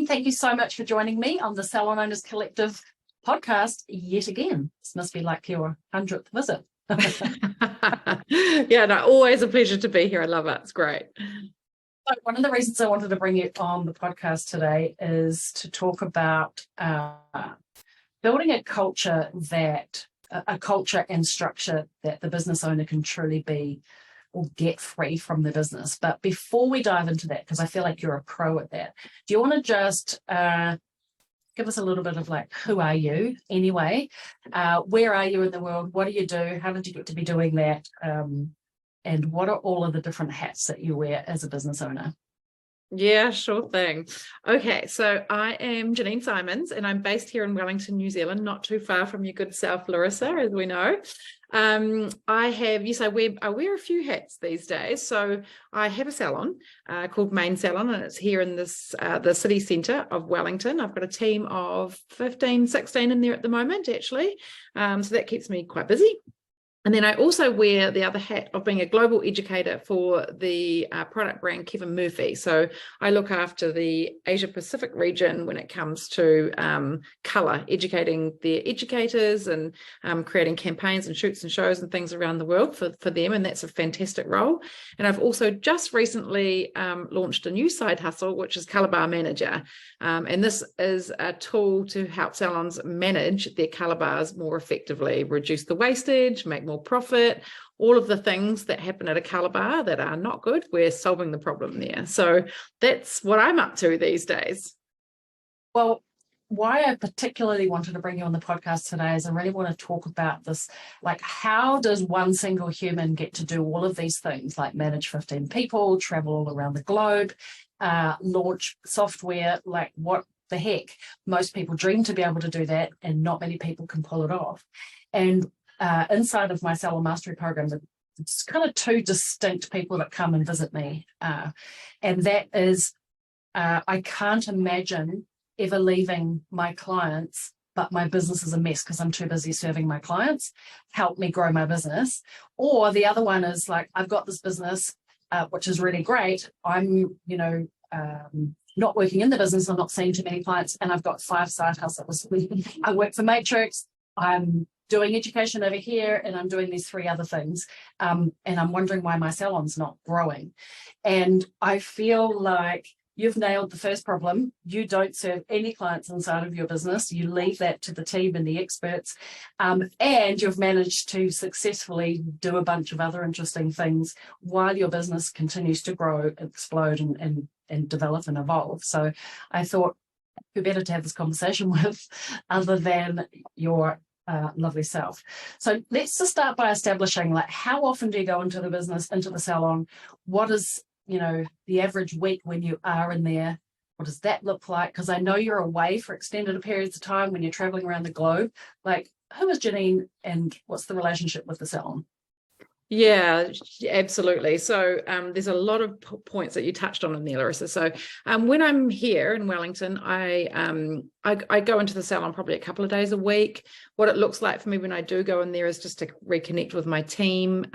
Janine, thank you so much for joining me on the Salon Owners Collective podcast yet again. This must be like your 100th visit. Yeah, no, always a pleasure to be here. I love it. It's great. So one of the reasons I wanted to bring you on the podcast today is to talk about building a culture and structure that the business owner can truly be or get free from the business. But before we dive into that, because I feel like you're a pro at that, do you want to just give us a little bit of like, who are you anyway? Where are you in the world? What do you do? How did you get to be doing that? And what are all of the different hats that you wear as a business owner? Yeah, sure thing. Okay, so I am Janine Simons and I'm based here in Wellington, New Zealand, not too far from your good self, Larissa, as we know. I wear a few hats these days. So I have a salon called Main Salon, and it's here in this the city centre of Wellington. I've got a team of 15, 16 in there at the moment, actually. So that keeps me quite busy. And then I also wear the other hat of being a global educator for the product brand Kevin Murphy. So I look after the Asia Pacific region when it comes to colour, educating their educators and creating campaigns and shoots and shows and things around the world for them. And that's a fantastic role. And I've also just recently launched a new side hustle, which is Colour Bar Manager. And this is a tool to help salons manage their colour bars more effectively, reduce the wastage, make more profit, all of the things that happen at a colour bar that are not good. We're solving the problem there. So that's what I'm up to these days. Well, why I particularly wanted to bring you on the podcast today is I really want to talk about this, like how does one single human get to do all of these things, like manage 15 people, travel all around the globe, launch software, like what the heck? Most people dream to be able to do that and not many people can pull it off. And inside of my Salon Mastery program, it's kind of two distinct people that come and visit me. And that is, I can't imagine ever leaving my clients, but my business is a mess because I'm too busy serving my clients. Help me grow my business. Or the other one is like, I've got this business, which is really great. I'm, not working in the business. I'm not seeing too many clients. And I've got 5 side hustles. I work for Matrix. I'm doing education over here, and I'm doing these 3 other things. And I'm wondering why my salon's not growing. And I feel like you've nailed the first problem. You don't serve any clients inside of your business. You leave that to the team and the experts. And you've managed to successfully do a bunch of other interesting things while your business continues to grow, explode, and develop and evolve. So I thought, who better to have this conversation with other than your lovely self. So let's just start by establishing, like, how often do you go into the business, into the salon? What is, the average week when you are in there? What does that look like? Because I know you're away for extended periods of time when you're traveling around the globe. Like, who is Janine and what's the relationship with the salon? Yeah, absolutely. So there's a lot of points that you touched on in there, Larissa. So when I'm here in Wellington, I go into the salon probably a couple of days a week. What it looks like for me when I do go in there is just to reconnect with my team.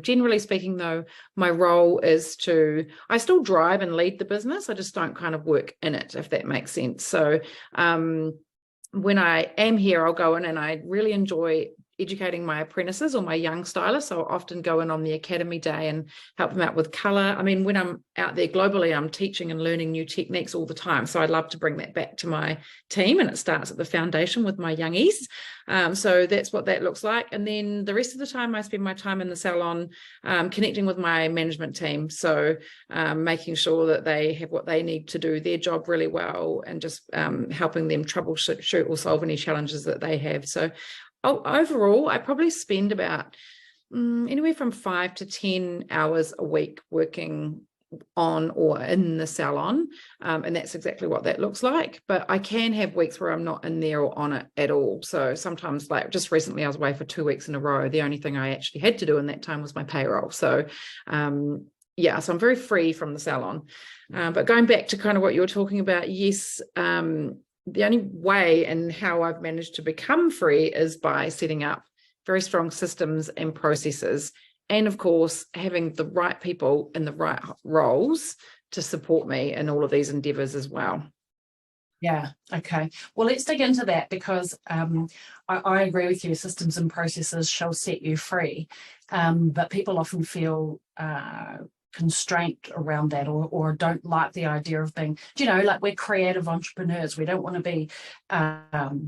Generally speaking, though, my role is I still drive and lead the business. I just don't kind of work in it, if that makes sense. So when I am here, I'll go in and I really enjoy educating my apprentices or my young stylists. So I'll often go in on the academy day and help them out with colour. I mean, when I'm out there globally, I'm teaching and learning new techniques all the time. So I'd love to bring that back to my team, and it starts at the foundation with my youngies. So that's what that looks like. And then the rest of the time, I spend my time in the salon connecting with my management team. So making sure that they have what they need to do their job really well, and just helping them troubleshoot or solve any challenges that they have. So overall, I probably spend about anywhere from 5 to 10 hours a week working on or in the salon, and that's exactly what that looks like. But I can have weeks where I'm not in there or on it at all. So sometimes, like just recently, I was away for 2 weeks in a row. The only thing I actually had to do in that time was my payroll. So so I'm very free from the salon. But going back to kind of what you were talking about, yes, the only way and how I've managed to become free is by setting up very strong systems and processes. And of course, having the right people in the right roles to support me in all of these endeavors as well. Yeah. Okay. Well, let's dig into that because I agree with you. Systems and processes shall set you free, but people often feel constraint around that, or don't like the idea of being, like we're creative entrepreneurs. We don't want to be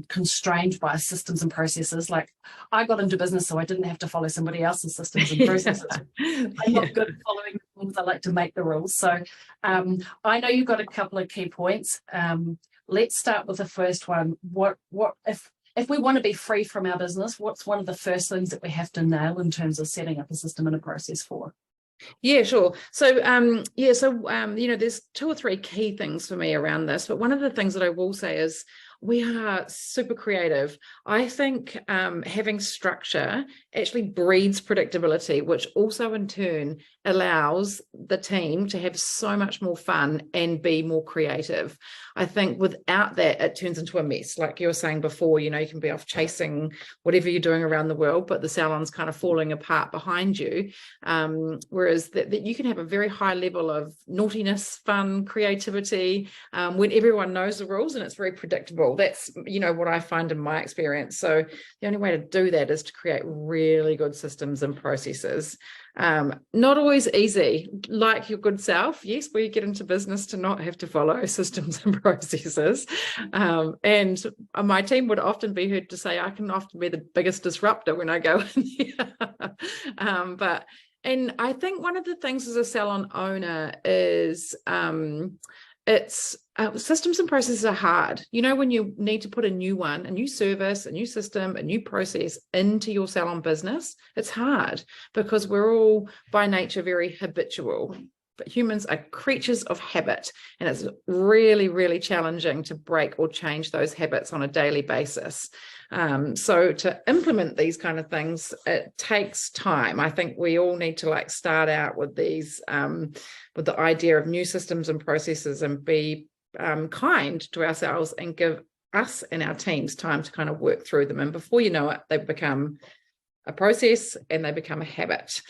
constrained by systems and processes. Like I got into business so I didn't have to follow somebody else's systems and processes. I'm not good at following the rules. I like to make the rules. So I know you've got a couple of key points. Let's start with the first one. What if we want to be free from our business, what's one of the first things that we have to nail in terms of setting up a system and a process for? Yeah, sure. So, there's 2 or 3 key things for me around this. But one of the things that I will say is we are super creative. I think having structure actually breeds predictability, which also in turn allows the team to have so much more fun and be more creative. I think without that, it turns into a mess. Like you were saying before, you can be off chasing whatever you're doing around the world, but the salon's kind of falling apart behind you. Whereas that you can have a very high level of naughtiness, fun, creativity, when everyone knows the rules and it's very predictable. That's, what I find in my experience. So the only way to do that is to create really good systems and processes. Not always easy, like your good self. Yes, we get into business to not have to follow systems and processes. And my team would often be heard to say, I can often be the biggest disruptor when I go in there. And I think one of the things as a salon owner is it's systems and processes are hard. When you need to put a new one, a new service, a new system, a new process into your salon business, it's hard because we're all by nature very habitual. But humans are creatures of habit, and it's really, really challenging to break or change those habits on a daily basis. So to implement these kind of things, it takes time. I think we all need to start out with these, with the idea of new systems and processes, and be kind to ourselves and give us and our teams time to kind of work through them. And before you know it, they become a process and they become a habit.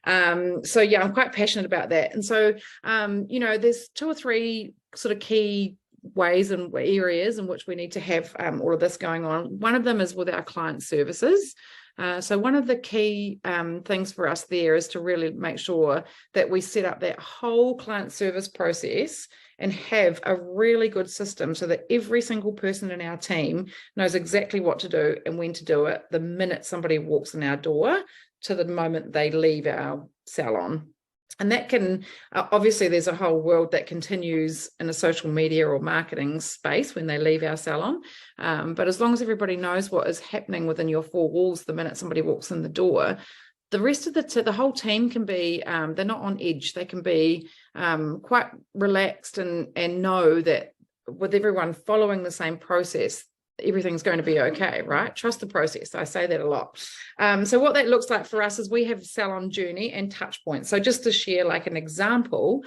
So yeah, I'm quite passionate about that. And so, there's 2 or 3 sort of key ways and areas in which we need to have all of this going on. One of them is with our client services. So one of the key things for us there is to really make sure that we set up that whole client service process and have a really good system so that every single person in our team knows exactly what to do and when to do it the minute somebody walks in our door to the moment they leave our salon. And that can, obviously there's a whole world that continues in a social media or marketing space when they leave our salon. But as long as everybody knows what is happening within your 4 walls the minute somebody walks in the door, the rest of the whole team can be, they're not on edge. They can be quite relaxed and know that with everyone following the same process, everything's going to be okay, right? Trust the process. I say that a lot. So what that looks like for us is we have a salon journey and touch points. So just to share an example,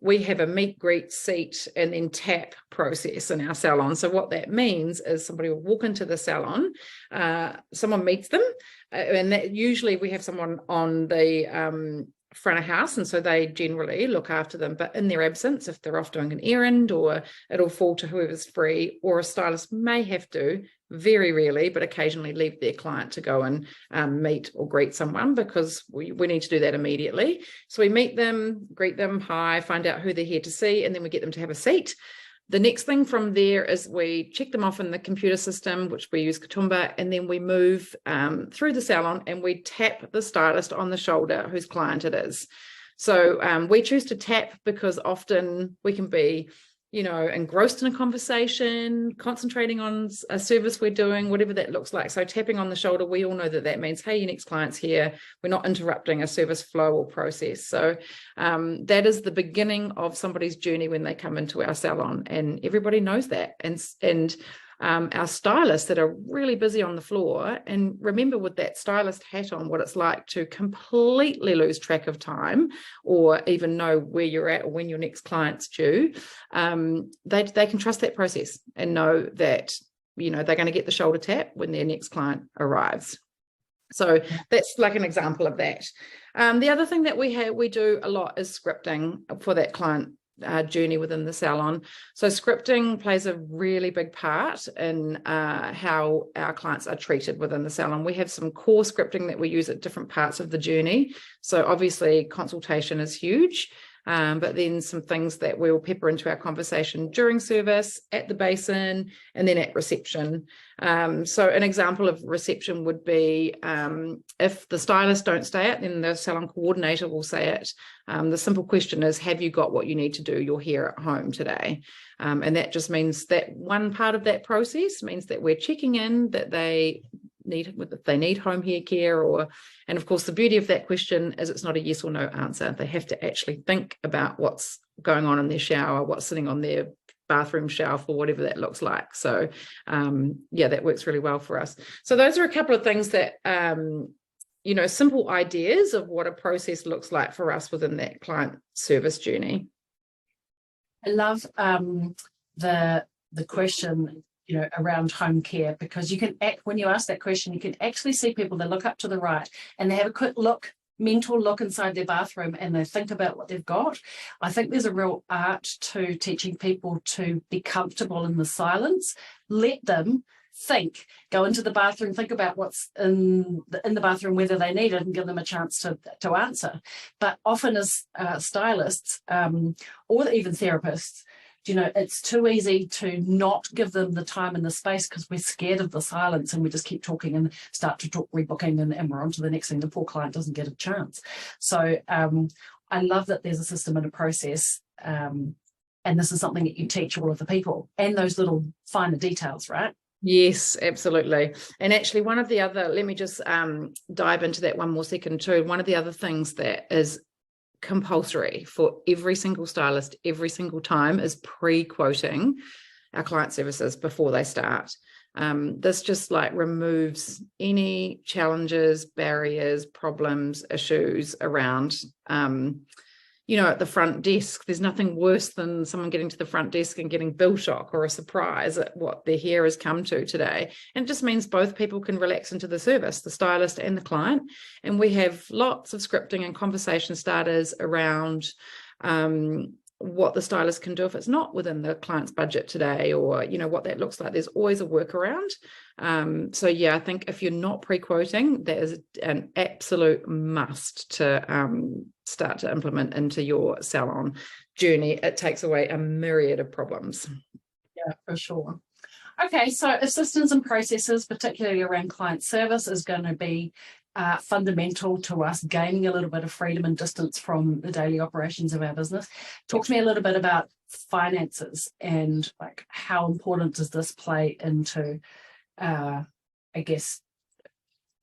we have a meet, greet, seat, and then tap process in our salon. So what that means is somebody will walk into the salon, someone meets them, and that usually we have someone on the front of house, and so they generally look after them, but in their absence, if they're off doing an errand, or it'll fall to whoever's free, or a stylist may have to, very rarely, but occasionally leave their client to go and meet or greet someone, because we need to do that immediately. So we meet them, greet them, hi, find out who they're here to see, and then we get them to have a seat. The next thing from there is we check them off in the computer system, which we use Katoomba, and then we move through the salon and we tap the stylist on the shoulder whose client it is. So we choose to tap because often we can be, engrossed in a conversation, concentrating on a service we're doing, whatever that looks like. So tapping on the shoulder, we all know that means, hey, your next client's here. We're not interrupting a service flow or process. So that is the beginning of somebody's journey when they come into our salon, and everybody knows that. And our stylists that are really busy on the floor, and remember with that stylist hat on what it's like to completely lose track of time or even know where you're at or when your next client's due, they can trust that process and know that they're going to get the shoulder tap when their next client arrives. So that's an example of that. The other thing that we do a lot is scripting for that client journey within the salon. So scripting plays a really big part in how our clients are treated within the salon. We have some core scripting that we use at different parts of the journey. So obviously consultation is huge. But then some things that we'll pepper into our conversation during service, at the basin, and then at reception. So an example of reception would be if the stylists don't stay it, then the salon coordinator will say it. The simple question is, have you got what you need to do your hair at home today? And that just means that one part of that process means that we're checking in that they need home hair care, and of course the beauty of that question is it's not a yes or no answer. They have to actually think about what's going on in their shower, what's sitting on their bathroom shelf, or whatever that looks like. So that works really well for us. So those are a couple of things that simple ideas of what a process looks like for us within that client service journey. I love the question around home care, because you can when you ask that question, you can actually see people that look up to the right and they have a quick mental look inside their bathroom and they think about what they've got. I think there's a real art to teaching people to be comfortable in the silence. Let them think, go into the bathroom, think about what's in the bathroom, whether they need it, and give them a chance to answer. But often as stylists or even therapists, it's too easy to not give them the time and the space because we're scared of the silence and we just keep talking and start to talk rebooking and we're on to the next thing. The poor client doesn't get a chance. So I love that there's a system and a process, and this is something that you teach all of the people, and those little finer details, right? Yes, absolutely. And actually one of the other, let me just dive into that one more second too. One of the other things that is compulsory for every single stylist every single time is pre-quoting our client services before they start. This just removes any challenges, barriers, problems, issues around at the front desk. There's nothing worse than someone getting to the front desk and getting bill shock or a surprise at what their hair has come to today. And it just means both people can relax into the service, the stylist and the client. And we have lots of scripting and conversation starters around what the stylist can do if it's not within the client's budget today, or what that looks like. There's always a workaround. I think if you're not pre-quoting, that is an absolute must to start to implement into your salon journey. It takes away a myriad of problems. Yeah, for sure. Okay, so if systems and processes, particularly around client service, is going to be fundamental to us gaining a little bit of freedom and distance from the daily operations of our business. Talk to me a little bit about finances and how important does this play into,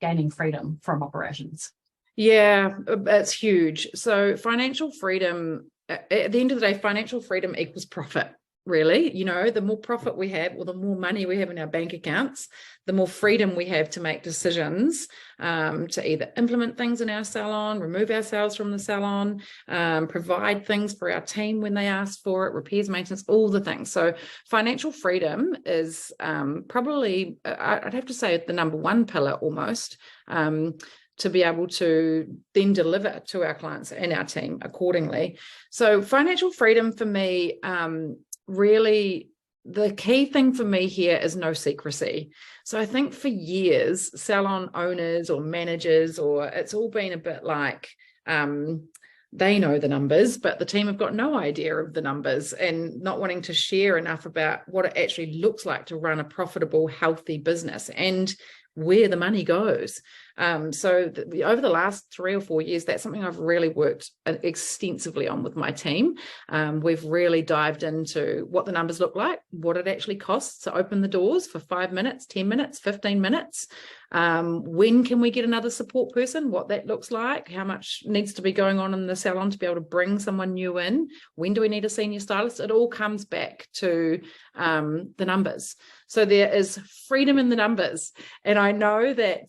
gaining freedom from operations? Yeah, it's huge. So financial freedom, at the end of the day, financial freedom equals profit. Really, the more profit we have, or the more money we have in our bank accounts, the more freedom we have to make decisions to either implement things in our salon, remove ourselves from the salon, provide things for our team when they ask for it, repairs, maintenance, all the things. So financial freedom is probably, I'd have to say, the number one pillar almost, to be able to then deliver to our clients and our team accordingly. So financial freedom for me, really, the key thing for me here is no secrecy. So I think for years, salon owners or managers, or it's all been a bit like they know the numbers, but the team have got no idea of the numbers, and not wanting to share enough about what it actually looks like to run a profitable, healthy business and where the money goes. So over the last 3 or 4 years, that's something I've really worked extensively on with my team. We've really dived into what the numbers look like, what it actually costs to open the doors for 5 minutes, 10 minutes, 15 minutes. When can we get another support person, what that looks like, how much needs to be going on in the salon to be able to bring someone new in, when do we need a senior stylist? It all comes back to the numbers. So there is freedom in the numbers. And I know that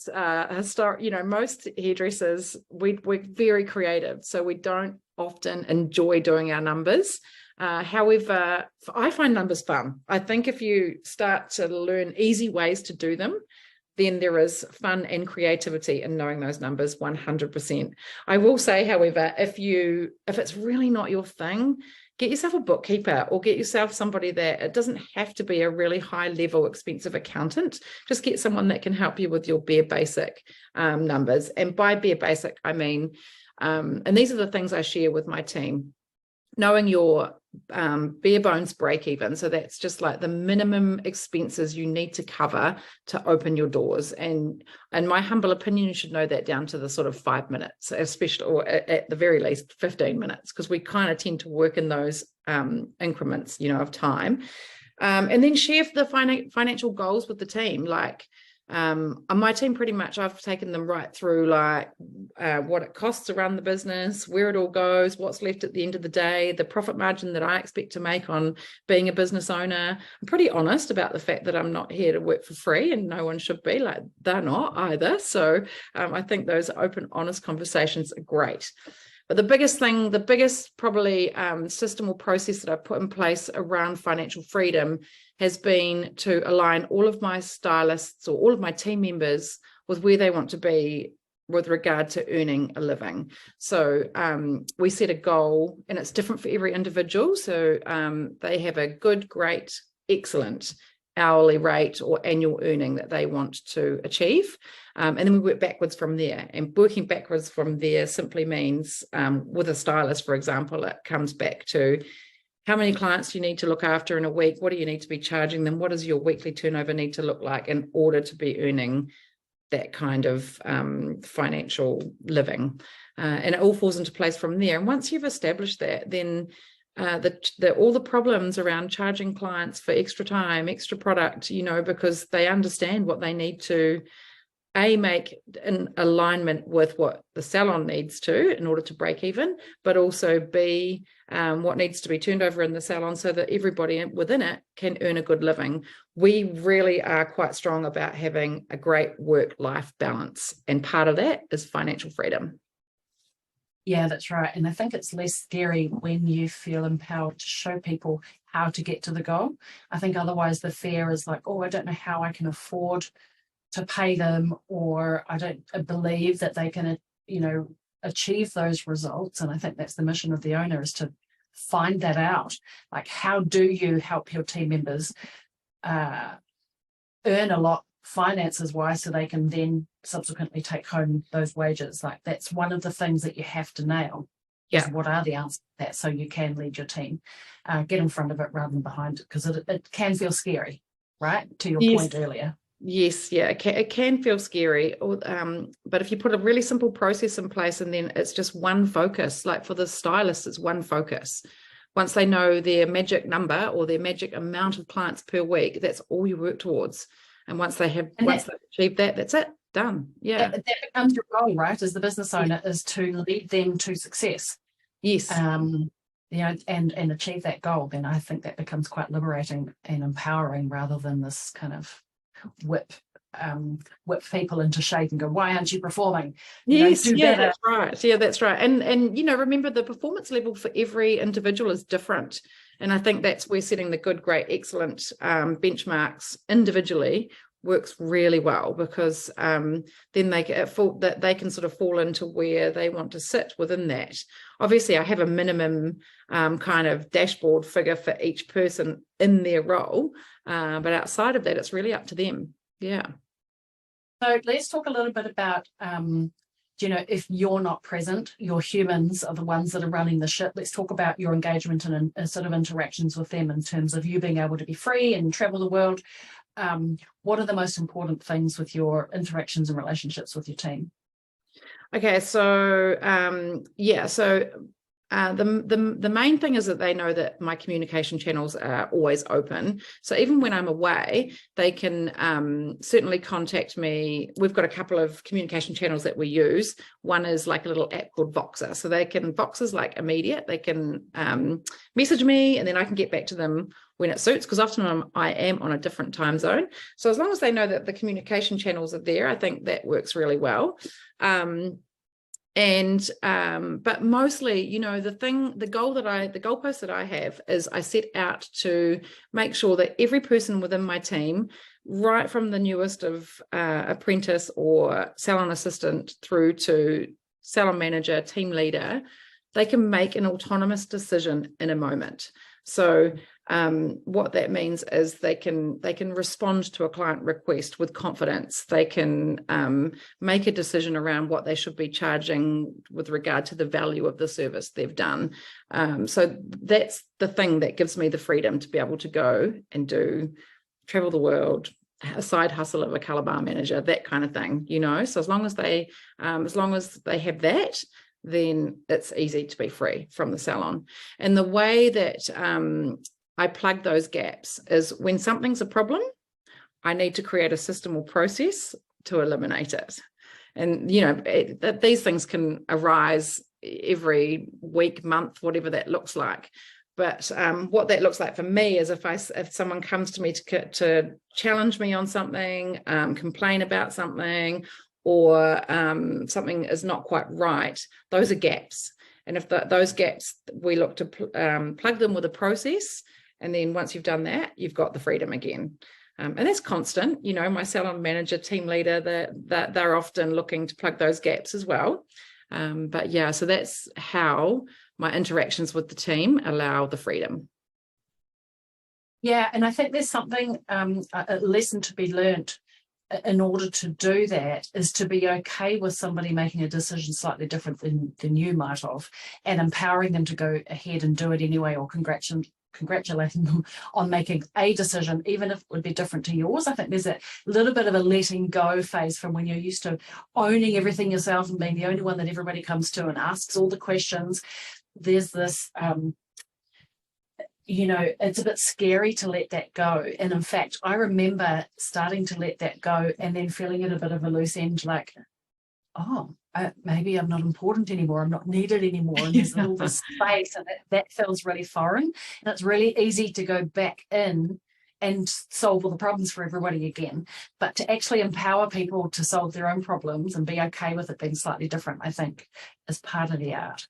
most hairdressers, we're very creative, so we don't often enjoy doing our numbers. However, I find numbers fun. I think if you start to learn easy ways to do them, then there is fun and creativity in knowing those numbers 100%. I will say, however, if it's really not your thing, get yourself a bookkeeper or get yourself somebody that, it doesn't have to be a really high level expensive accountant. Just get someone that can help you with your bare basic numbers. And by bare basic, I mean, and these are the things I share with my team. Knowing your bare bones break even. So that's just like the minimum expenses you need to cover to open your doors. And in my humble opinion, you should know that down to the sort of 5 minutes, especially, or at the very least 15 minutes, because we kind of tend to work in those increments, of time. And then share the financial goals with the team. Like, my team, pretty much I've taken them right through, like what it costs to run the business, where it all goes, what's left at the end of the day, the profit margin that I expect to make on being a business owner. I'm pretty honest about the fact that I'm not here to work for free, and no one should be. Like, they're not either. So I think those open, honest conversations are great. But the biggest probably system or process that I've put in place around financial freedom has been to align all of my stylists or all of my team members with where they want to be with regard to earning a living. So we set a goal, and it's different for every individual. So they have a good, great, excellent hourly rate or annual earning that they want to achieve. And then we work backwards from there. And working backwards from there simply means, with a stylist, for example, it comes back to how many clients do you need to look after in a week? What do you need to be charging them? What does your weekly turnover need to look like in order to be earning that kind of financial living? And it all falls into place from there. And once you've established that, then all the problems around charging clients for extra time, extra product, because they understand what they need to make in alignment with what the salon needs to in order to break even, but also B, what needs to be turned over in the salon so that everybody within it can earn a good living. We really are quite strong about having a great work-life balance, and part of that is financial freedom. Yeah, that's right. And I think it's less scary when you feel empowered to show people how to get to the goal. I think otherwise the fear is like, oh, I don't know how I can afford to pay them, or I don't believe that they can, achieve those results. And I think that's the mission of the owner, is to find that out. Like, how do you help your team members earn a lot finances wise, so they can then subsequently take home those wages? Like, that's one of the things that you have to nail. Yeah. What are the answers to that, so you can lead your team, get in front of it rather than behind it, because it can feel scary, right? To your point earlier. Yes, yeah, it can feel scary. But if you put a really simple process in place, and then it's just one focus, like for the stylist, it's one focus. Once they know their magic number or their magic amount of clients per week, that's all you work towards. And once they've achieved that, that's it, done. Yeah. That becomes your goal, right? As the business owner, is to lead them to success. Yes. And achieve that goal. Then I think that becomes quite liberating and empowering, rather than this kind of whip people into shape and go, why aren't you performing? Yes, yeah, that's right. Yeah, that's right. And remember, the performance level for every individual is different. And I think that's where setting the good, great, excellent benchmarks individually works really well, because then they can sort of fall into where they want to sit within that. Obviously, I have a minimum kind of dashboard figure for each person in their role, but outside of that, it's really up to them. Yeah. So let's talk a little bit about, if you're not present, your humans are the ones that are running the ship. Let's talk about your engagement and sort of interactions with them, in terms of you being able to be free and travel the world. What are the most important things with your interactions and relationships with your team? Okay, so the main thing is that they know that my communication channels are always open. So even when I'm away, they can certainly contact me. We've got a couple of communication channels that we use. One is like a little app called Voxer. So Voxer's like immediate. They can message me, and then I can get back to them when it suits, because often I am on a different time zone. So as long as they know that the communication channels are there, I think that works really well. And but mostly, you know, the goalpost that I have is I set out to make sure that every person within my team, right from the newest of apprentice or salon assistant through to salon manager, team leader, they can make an autonomous decision in a moment. So what that means is they can respond to a client request with confidence. They can make a decision around what they should be charging with regard to the value of the service they've done. So that's the thing that gives me the freedom to be able to go and travel the world, a side hustle of a color bar manager, that kind of thing, you know. So as long as they have that, then it's easy to be free from the salon. And the way that I plug those gaps is when something's a problem, I need to create a system or process to eliminate it. And, you know, these things can arise every week, month, whatever that looks like. But what that looks like for me is if someone comes to me to challenge me on something, complain about something, or something is not quite right, those are gaps. And if those gaps, we look to plug them with a process. And then once you've done that, you've got the freedom again. And that's constant. You know, my salon manager, team leader, they're often looking to plug those gaps as well. But yeah, so that's how my interactions with the team allow the freedom. Yeah, and I think there's something, a lesson to be learnt in order to do that is to be okay with somebody making a decision slightly different than you might have, and empowering them to go ahead and do it anyway, or congratulating them on making a decision, even if it would be different to yours. I think there's a little bit of a letting go phase from when you're used to owning everything yourself and being the only one that everybody comes to and asks all the questions. There's this, you know, it's a bit scary to let that go. And in fact, I remember starting to let that go and then feeling it a bit of a loose end, like, oh, maybe I'm not important anymore. I'm not needed anymore. And there's all this space, and that feels really foreign. And it's really easy to go back in and solve all the problems for everybody again. But to actually empower people to solve their own problems and be okay with it being slightly different, I think, is part of the art.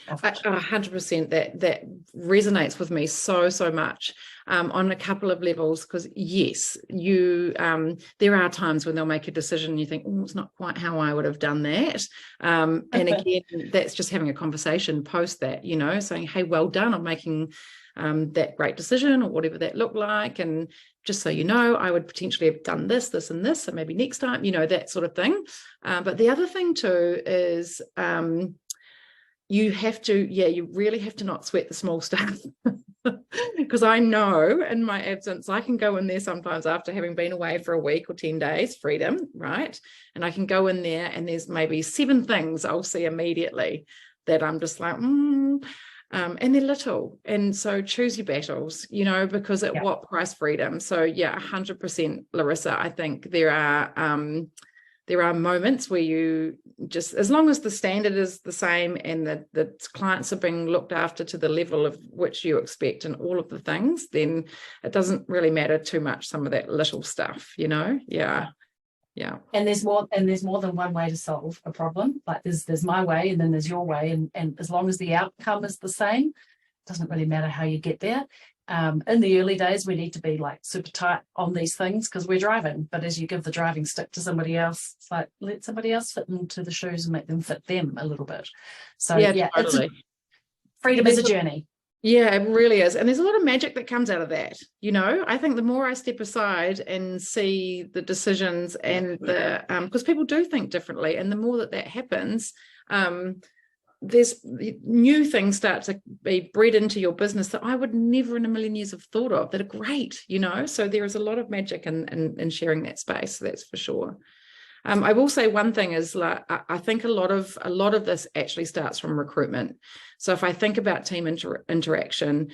100%. That resonates with me so much on a couple of levels, because yes, there are times when they'll make a decision and you think, oh, it's not quite how I would have done that, and again, that's just having a conversation post that, you know, saying, hey, well done on making that great decision, or whatever that looked like, and just so you know, I would potentially have done this and this, and maybe next time, you know, that sort of thing. But the other thing too is you really have to not sweat the small stuff. Because I know in my absence, I can go in there sometimes after having been away for a week or 10 days, freedom, right? And I can go in there and there's maybe 7 things I'll see immediately that I'm just like, and they're little. And so choose your battles, you know, because at what price freedom? So yeah, 100%, Larissa, I think there are moments where you just, as long as the standard is the same and the clients are being looked after to the level of which you expect and all of the things, then it doesn't really matter too much, some of that little stuff, you know? Yeah. And there's more than one way to solve a problem. Like there's my way and then there's your way. And as long as the outcome is the same, it doesn't really matter how you get there. In the early days, we need to be like super tight on these things because we're driving. But as you give the driving stick to somebody else, it's like, let somebody else fit into the shoes and make them fit them a little bit. So yeah, totally. Freedom is a journey. Yeah, it really is. And there's a lot of magic that comes out of that. You know, I think the more I step aside and see the decisions and because people do think differently, and the more that happens, there's new things start to be bred into your business that I would never in a million years have thought of, that are great, you know. So there is a lot of magic in sharing that space, that's for sure. I will say one thing is, like, I think a lot of this actually starts from recruitment. So if I think about team interaction,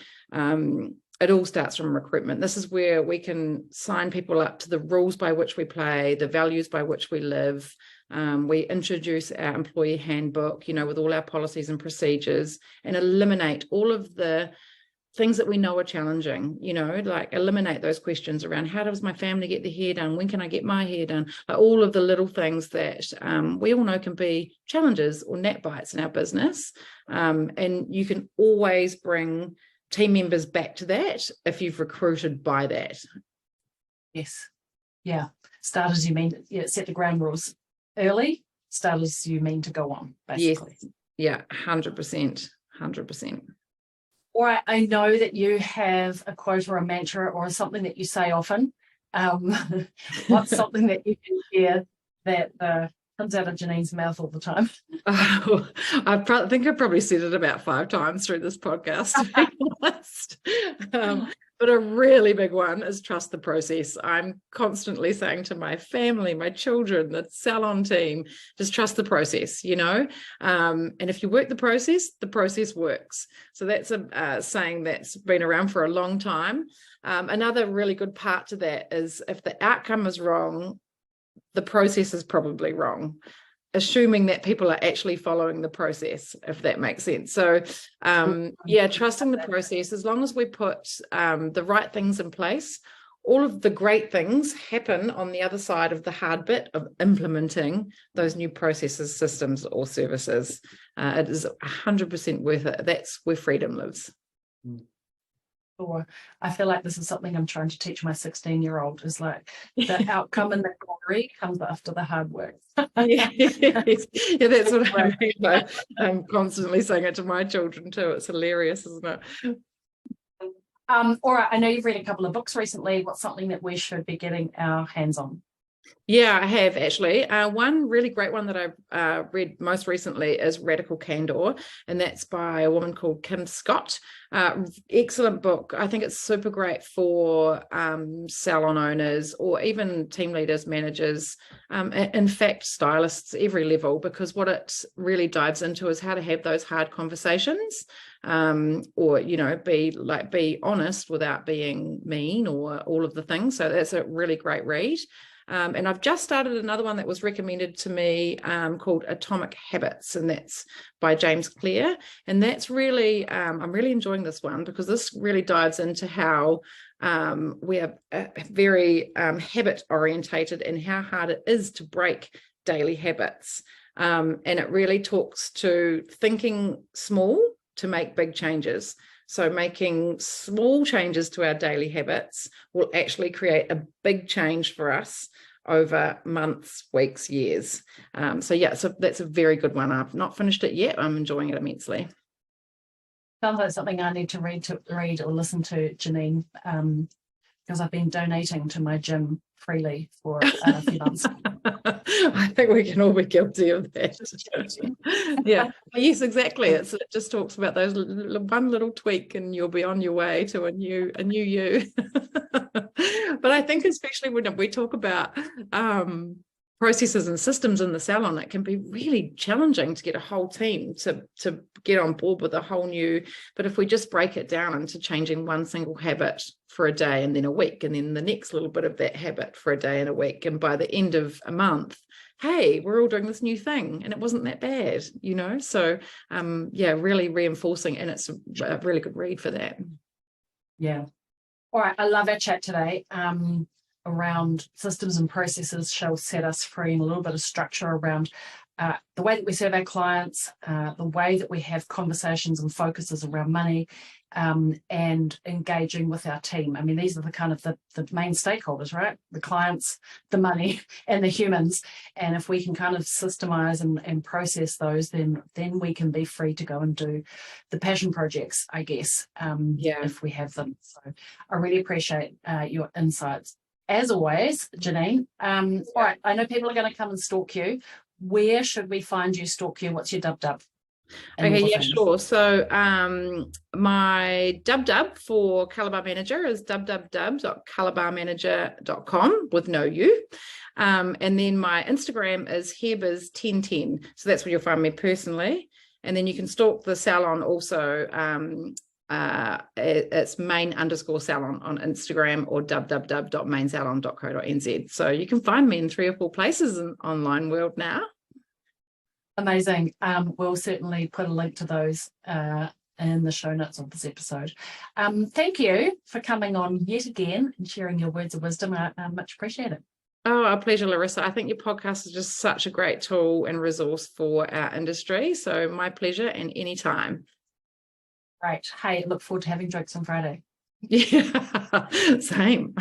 it all starts from recruitment. This is where we can sign people up to the rules by which we play, the values by which we live. We introduce our employee handbook, you know, with all our policies and procedures, and eliminate all of the things that we know are challenging, you know, like eliminate those questions around how does my family get their hair done? When can I get my hair done? Like all of the little things that we all know can be challenges or gnat bites in our business. And you can always bring team members back to that if you've recruited by that. Yes. Yeah. Start as you mean, set the ground rules early, start as you mean to go on, basically. Yes. Yeah, 100%. 100%. All right, I know that you have a quote or a mantra or something that you say often. What's something that you can hear that comes out of Janine's mouth all the time? Oh, I think I've probably said it about 5 times through this podcast, to be honest. But a really big one is trust the process. I'm constantly saying to my family, my children, the salon team, just trust the process, you know. And if you work the process works. So that's a saying that's been around for a long time. Another really good part to that is if the outcome is wrong, the process is probably wrong, assuming that people are actually following the process, if that makes sense. So yeah, trusting the process, as long as we put the right things in place, all of the great things happen on the other side of the hard bit of implementing those new processes, systems, or services. It is 100% worth it. That's where freedom lives. Or I feel like this is something I'm trying to teach my 16-year-old is like the outcome and the glory comes after the hard work. Yeah, that's what I mean. I'm constantly saying it to my children too. It's hilarious, isn't it? All right, I know you've read a couple of books recently. What's something that we should be getting our hands on? Yeah, I have actually. One really great one that I've read most recently is Radical Candor, and that's by a woman called Kim Scott. Excellent book. I think it's super great for salon owners or even team leaders, managers, in fact, stylists, every level, because what it really dives into is how to have those hard conversations, or, you know, be honest without being mean or all of the things. So that's a really great read. And I've just started another one that was recommended to me called Atomic Habits, and that's by James Clear. And that's really, I'm really enjoying this one because this really dives into how we are very habit orientated and how hard it is to break daily habits. And it really talks to thinking small to make big changes. So making small changes to our daily habits will actually create a big change for us over months, weeks, years. So yeah, so that's a very good one. I've not finished it yet. I'm enjoying it immensely. Sounds like something I need to read or listen to, Janine, because I've been donating to my gym freely for a few months. I think we can all be guilty of that. Yeah, yes, exactly. It just talks about those one little tweak, and you'll be on your way to a new you. But I think especially when we talk about processes and systems in the salon, it can be really challenging to get a whole team to get on board with a whole new. But if we just break it down into changing one single habit for a day and then a week, and then the next little bit of that habit for a day and a week, and by the end of a month, hey, we're all doing this new thing and it wasn't that bad, you know. So yeah, really reinforcing, and it's a really good read for that. Yeah. All right, I love our chat today. Around systems and processes shall set us free, and a little bit of structure around the way that we serve our clients, the way that we have conversations and focuses around money, and engaging with our team. I mean, these are the kind of the main stakeholders, right? The clients, the money, and the humans. And if we can kind of systemize and process those, then we can be free to go and do the passion projects, I guess, if we have them. So I really appreciate your insights. As always, Janine, all right, I know people are going to come and stalk you. Where should we find you, stalk you? What's your dub? Okay, yeah, sure. So my dub for Calabar Manager is www.calabarmanager.com with no U. And then my Instagram is hairbiz1010. So that's where you'll find me personally. And then you can stalk the salon also. It's main_salon on Instagram, or www.mainsalon.co.nz. So you can find me in 3 or 4 places in online world now. Amazing. We'll certainly put a link to those in the show notes of this episode. Thank you for coming on yet again and sharing your words of wisdom. I much appreciate it. Oh, our pleasure, Larissa. I think your podcast is just such a great tool and resource for our industry. So my pleasure, and anytime. Great. Hey, look forward to having jokes on Friday. Yeah, same.